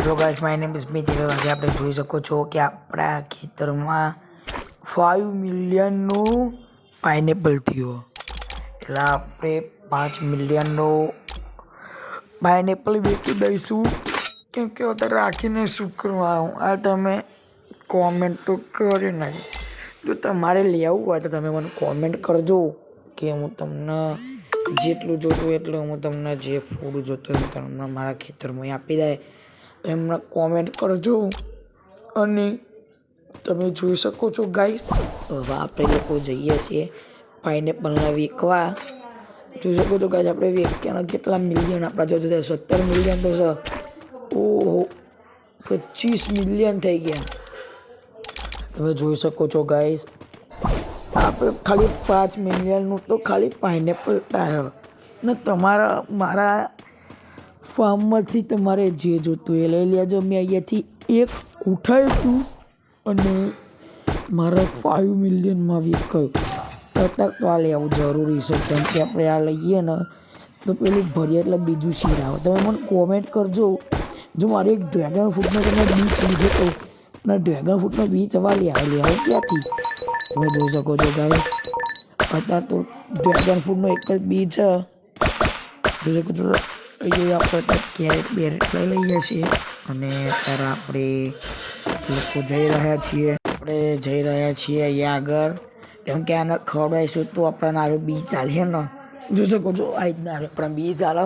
Hello guys, my name is Meet. આજે આપણે જોઈ શકો છો કે આપણા ખેતરમાં 5 મિલિયનનું પાઇનેપલ થયો. એટલે આપણે 5 મિલિયનનો પાઇનેપલ વેચી દઈશું. કેમ કે અત્યારે રાખીને શું કરવાનું? આ તમે કોમેન્ટ તો કરી નહીં. જો તમારે લેવું હોય તો તમે મને કોમેન્ટ કરજો કે હું તમને જેટલું જોતું એટલું હું તમને જે ફૂડ જોતું હોય તમને મારા ખેતરમાં આપી દે. એમને કોમેન્ટ કરજો. અને તમે જોઈ શકો છો ગાઈસ, હવે આપણે લોકો જઈએ છીએ પાઇનેપલને વેચવા. જોઈ શકો છો ગાઈસ, આપણે વેચ્યાના કેટલા મિલિયન આપણા જો 17 મિલિયન તો છે. ઓહો, 25 મિલિયન થઈ ગયા. તમે જોઈ શકો છો ગાઈસ, આપણે ખાલી 5 મિલિયનનું તો ખાલી પાઇનેપલ થાય ને. તમારા મારા ફાર્મમાંથી તમારે જે જોતું એ લઈ લેજો. મેં અહીંયાથી એક ઉઠાવ્યું અને મારા 5 મિલિયનમાં વેચાયું. અત્યારે તો આ લેવું જરૂરી છે. કેમ કે આપણે આ લઈએ ને તો પેલું ભરીએ એટલે બીજું શીર આવે. તમે મને કોમેન્ટ કરજો. જો મારે એક ડ્રેગન ફ્રૂટનો તમે બીજ લીધો તો અને ડ્રેગન ફ્રૂટનો બીજ હવા લેવો ક્યાંથી? તમે જોઈ શકો છો ગાઈસ, અત્યારે તો ડ્રેગન ફ્રૂટનો એક જ બીજ છે. જોઈ શકો છો. અહીંયા આપણે કેરેટ બેરેટ લઈ લઈએ છીએ અને અત્યારે આપણે લોકો જઈ રહ્યા છીએ. આપણે જઈ રહ્યા છીએ અહીંયા આગળ. કેમ કે આને ખવડાવીશું તો આપણને આરું બીજ ચાલે ને. જોઈ શકો છો આ રીતના આપણા બીજ ચાલે.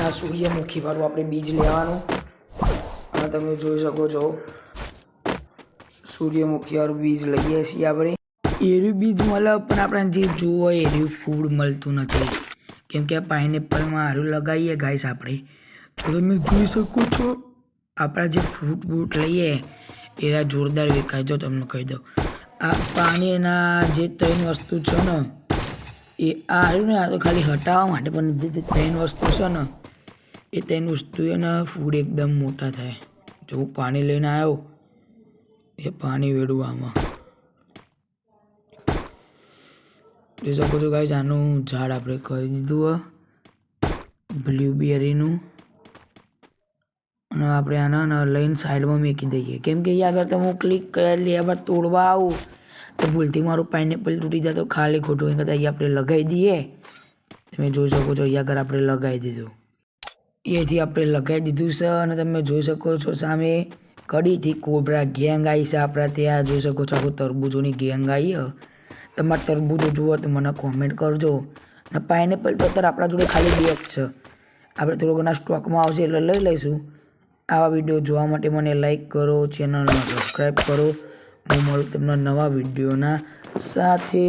આ સૂર્યમુખી વાળું આપણે બીજ લેવાનું. અને તમે જોઈ શકો છો સૂર્યમુખી વાળું બીજ લઈએ છીએ આપણે. એરું બીજ મળે પણ આપણે જે જોવું હોય એરું ફૂડ મળતું નથી. કેમ કે આ પાઇનેપલમાં હારું લગાવીએ ગાઈસ આપણે, તો તમે જોઈ શકો છો આપણા જે ફ્રૂટ બૂટ લઈએ એના જોરદાર વેચાય. જો તમને કહી દઉં, આ પાણીના જે 3 વસ્તુ છે ને એ આ હારું ને, આ તો ખાલી હટાવવા માટે, પણ જે 3 વસ્તુ છે ને એ 3 વસ્તુ એના ફૂડ એકદમ મોટા થાય. જો હું પાણી લઈને આવ્યો, એ પાણી વેડું આમાં. જોઈ શકો છો ગાઈસ, આનું ઝાડ આપણે કરી દીધું બ્લ્યુબેરીનું. અને આપણે આના લઈને સાઈડમાં મૂકી દઈએ. કેમ કે અહીંયા આગળ તો હું ક્લિક કરી લેવા તોડવા આવું તો ભૂલથી મારું પાઇનેપલ તૂટી જાય તો ખાલી ખોટું. અહીં કરતાં અહીંયા આપણે લગાવી દઈએ. તમે જોઈ શકો છો અહીંયા આગળ આપણે લગાવી દીધું. એથી આપણે લગાવી દીધું છે. અને તમે જોઈ શકો છો સામે કડીથી કોબરા ગેંગ આવી છે આપણા ત્યાં. જોઈ શકો છો આખું તરબૂચોની ગેંગ આવી. તમારે તરબૂચો જુઓ તો મને કોમેન્ટ કરજો. અને પાઇનેપલ તો અત્યારે આપણા જોડે ખાલી 2 જ છે. આપણે થોડો ઘણા સ્ટોકમાં આવશે એટલે લઈ લઈશું. આવા વિડીયો જોવા માટે મને લાઈક કરો, ચેનલને સબસ્ક્રાઈબ કરો. હું મળું તમને નવા વિડીયોના સાથે.